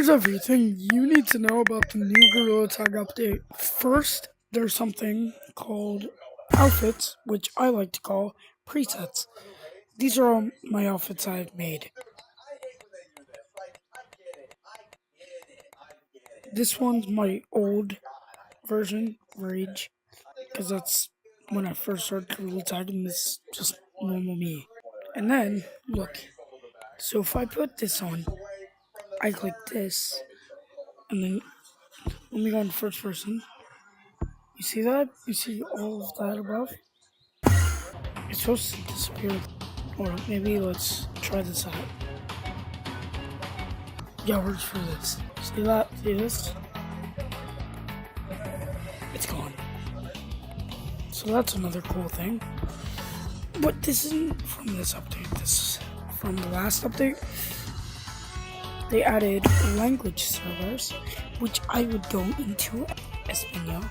Here's everything you need to know about the new Gorilla Tag update. First, there's something called outfits, which I like to call presets. These are all my outfits I've made. This one's my old version, Rage, because that's when I first started Gorilla Tag, and this is just normal me. And then, look, so if I put this on, I click this, and then let me go in first person. You see that? You see all of that above? It's supposed to disappear. Or maybe let's try this out. Yeah, works for this. See that? See this? It's gone. So that's another cool thing. But this isn't from this update. This is from the last update. They added language servers, which I would go into Espanol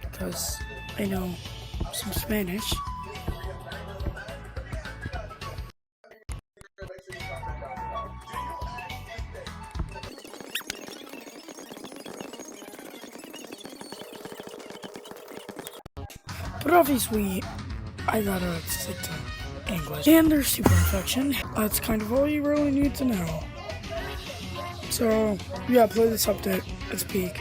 because I know some Spanish. But obviously, I gotta stick to English. And there's super infection. That's kind of all you really need to know. So, yeah, play this update. It's peak.